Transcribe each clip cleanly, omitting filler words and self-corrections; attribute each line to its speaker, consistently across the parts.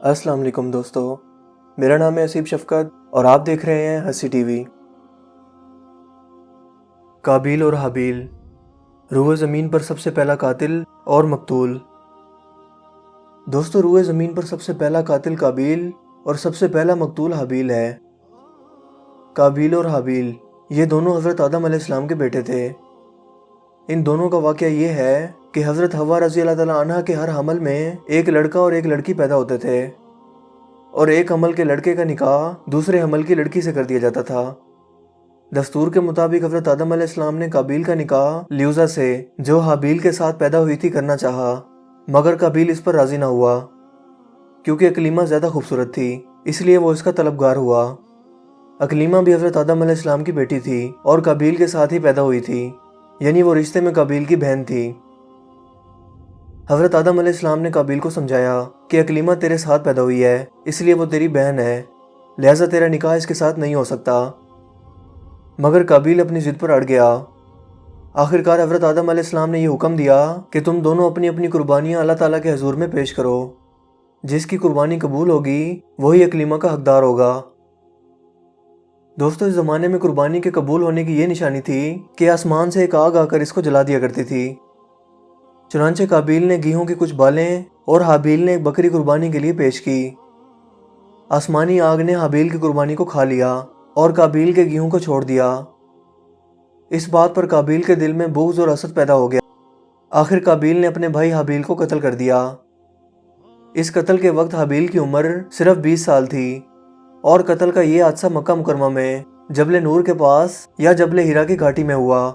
Speaker 1: السلام علیکم دوستو، میرا نام ہے اسیب شفقت اور آپ دیکھ رہے ہیں ہنسی ٹی وی۔ قابیل اور حابیل، روئے زمین پر سب سے پہلا قاتل اور مقتول۔ دوستو، روئے زمین پر سب سے پہلا قاتل قابیل اور سب سے پہلا مقتول حابیل ہے۔ قابیل اور حابیل یہ دونوں حضرت آدم علیہ السلام کے بیٹے تھے۔ ان دونوں کا واقعہ یہ ہے کہ حضرت حوا رضی اللہ تعالیٰ عنہ کے ہر حمل میں ایک لڑکا اور ایک لڑکی پیدا ہوتے تھے، اور ایک حمل کے لڑکے کا نکاح دوسرے حمل کی لڑکی سے کر دیا جاتا تھا۔ دستور کے مطابق حضرت آدم علیہ السلام نے قابیل کا نکاح لیوزا سے، جو حابیل کے ساتھ پیدا ہوئی تھی، کرنا چاہا، مگر قابیل اس پر راضی نہ ہوا کیونکہ اکلیمہ زیادہ خوبصورت تھی، اس لیے وہ اس کا طلبگار ہوا۔ اکلیمہ بھی حضرت آدم علیہ السلام کی بیٹی تھی اور قابیل کے ساتھ ہی پیدا ہوئی تھی، یعنی وہ رشتے میں قابیل کی بہن تھی۔ حضرت آدم علیہ السلام نے قابیل کو سمجھایا کہ اکلیمہ تیرے ساتھ پیدا ہوئی ہے، اس لیے وہ تیری بہن ہے، لہٰذا تیرا نکاح اس کے ساتھ نہیں ہو سکتا، مگر قابیل اپنی ضد پر اڑ گیا۔ آخرکار حضرت آدم علیہ السلام نے یہ حکم دیا کہ تم دونوں اپنی اپنی قربانیاں اللہ تعالیٰ کے حضور میں پیش کرو، جس کی قربانی قبول ہوگی وہی اکلیمہ کا حقدار ہوگا۔ دوستو، اس زمانے میں قربانی کے قبول ہونے کی یہ نشانی تھی کہ آسمان سے ایک آگ آ کر اس کو جلا دیا کرتی تھی۔ چنانچہ قابیل نے گیہوں کی کچھ بالیں اور حابیل نے ایک بکری قربانی کے لیے پیش کی۔ آسمانی آگ نے حابیل کی قربانی کو کھا لیا اور قابیل کے گیہوں کو چھوڑ دیا۔ اس بات پر قابیل کے دل میں بغض اور حسد پیدا ہو گیا۔ آخر قابیل نے اپنے بھائی حابیل کو قتل کر دیا۔ اس قتل کے وقت حابیل کی عمر صرف 20 سال تھی، اور قتل کا یہ حادثہ مکہ مکرمہ میں جبل نور کے پاس یا جبل ہیرا کی گھاٹی میں ہوا،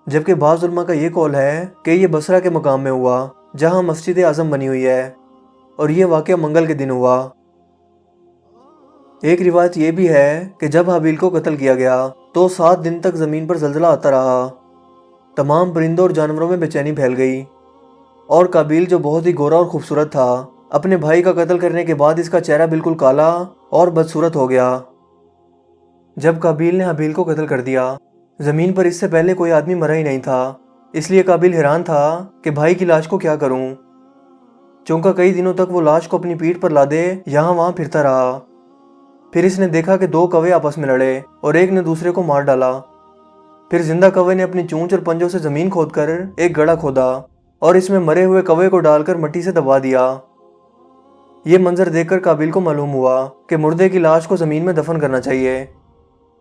Speaker 1: جبکہ بعض علماء کا یہ قول ہے کہ یہ بصرہ کے مقام میں ہوا جہاں مسجد اعظم بنی ہوئی ہے، اور یہ واقعہ منگل کے دن ہوا۔ ایک روایت یہ بھی ہے کہ جب حابیل کو قتل کیا گیا تو 7 دن تک زمین پر زلزلہ آتا رہا، تمام پرندوں اور جانوروں میں بے چینی پھیل گئی، اور قابیل جو بہت ہی گورا اور خوبصورت تھا، اپنے بھائی کا قتل کرنے کے بعد اس کا چہرہ بالکل کالا اور بدصورت ہو گیا۔ جب قابیل نے حابیل کو قتل کر دیا، زمین پر اس سے پہلے کوئی آدمی مرا ہی نہیں تھا، اس لیے قابیل حیران تھا کہ بھائی کی لاش کو کیا کروں، چونکہ کئی دنوں تک وہ لاش کو اپنی پیٹھ پر لادے یہاں وہاں پھرتا رہا۔ پھر اس نے دیکھا کہ 2 کوے آپس میں لڑے اور ایک نے دوسرے کو مار ڈالا۔ پھر زندہ کوے نے اپنی چونچ اور پنجوں سے زمین کھود کر ایک گڑھا کھودا اور اس میں مرے ہوئے کوے کو ڈال کر مٹی سے دبا دیا۔ یہ منظر دیکھ کر قابیل کو معلوم ہوا کہ مردے کی لاش کو زمین میں دفن کرنا چاہیے،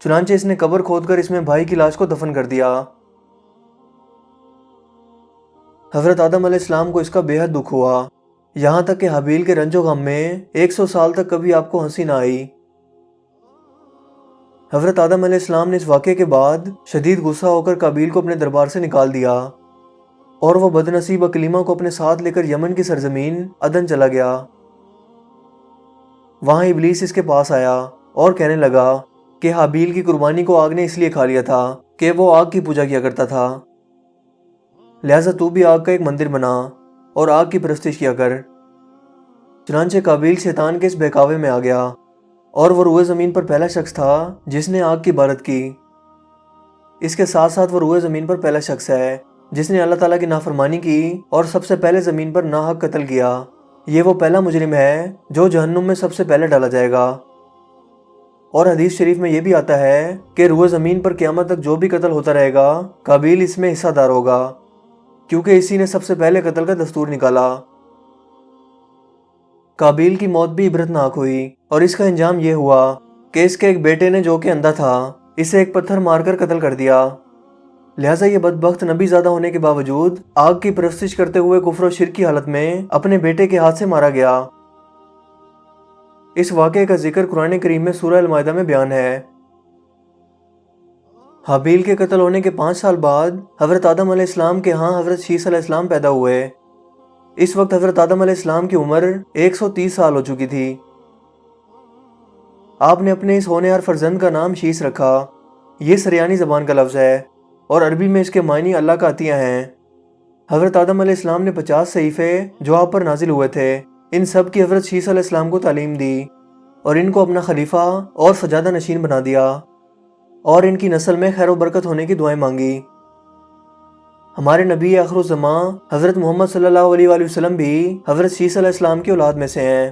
Speaker 1: چنانچہ اس نے قبر کھود کر اس میں بھائی کی لاش کو دفن کر دیا۔ حضرت آدم علیہ السلام کو اس کا بے حد دکھ ہوا، یہاں تک کہ حابیل کے رنج و غم میں 100 سال تک کبھی آپ کو ہنسی نہ آئی۔ حضرت آدم علیہ السلام نے اس واقعے کے بعد شدید غصہ ہو کر قابیل کو اپنے دربار سے نکال دیا، اور وہ بدنصیب اکلیمہ کو اپنے ساتھ لے کر یمن کی سرزمین عدن چلا گیا۔ وہاں ابلیس اس کے پاس آیا اور کہنے لگا کہ حابیل کی قربانی کو آگ نے اس لیے کھا لیا تھا کہ وہ آگ کی پوجا کیا کرتا تھا، لہٰذا تو بھی آگ کا ایک مندر بنا اور آگ کی پرستش کیا کر۔ چنانچہ قابیل شیطان کے اس بہکاوے میں آ گیا، اور وہ روئے زمین پر پہلا شخص تھا جس نے آگ کی عبادت کی۔ اس کے ساتھ ساتھ وہ روئے زمین پر پہلا شخص ہے جس نے اللہ تعالیٰ کی نافرمانی کی اور سب سے پہلے زمین پر ناحق قتل کیا۔ یہ وہ پہلا مجرم ہے جو جہنم میں سب سے پہلے ڈالا جائے گا۔ اور حدیث شریف میں یہ بھی آتا ہے کہ روئے زمین پر قیامت تک جو بھی قتل ہوتا رہے گا، قابیل اس میں حصہ دار ہوگا، کیونکہ اسی نے سب سے پہلے قتل کا دستور نکالا۔ قابیل کی موت بھی عبرتناک ہوئی، اور اس کا انجام یہ ہوا کہ اس کے ایک بیٹے نے جو کہ اندھا تھا، اسے ایک پتھر مار کر قتل کر دیا۔ لہٰذا یہ بدبخت نبی زادہ ہونے کے باوجود آگ کی پرستش کرتے ہوئے کفر و شرک کی حالت میں اپنے بیٹے کے ہاتھ سے مارا گیا۔ اس واقعے کا ذکر قرآن کریم میں سورہ المائدہ میں بیان ہے۔ حابیل کے قتل ہونے کے 5 سال بعد حضرت آدم علیہ السلام کے ہاں حضرت شیث علیہ السلام پیدا ہوئے۔ اس وقت حضرت آدم علیہ السلام کی عمر 130 سال ہو چکی تھی۔ آپ نے اپنے اس ہونہار فرزند کا نام شیث رکھا۔ یہ سریانی زبان کا لفظ ہے اور عربی میں اس کے معنی اللہ کا عطیہ ہیں۔ حضرت آدم علیہ السلام نے 50 صحیفے جو آپ پر نازل ہوئے تھے، ان سب کی حضرت شیث علیہ السلام کو تعلیم دی اور ان کو اپنا خلیفہ اور سجادہ نشین بنا دیا، اور ان کی نسل میں خیر و برکت ہونے کی دعائیں مانگی۔ ہمارے نبی آخر الزماں حضرت محمد صلی اللہ علیہ وآلہ وسلم بھی حضرت شیث علیہ السلام کی اولاد میں سے ہیں۔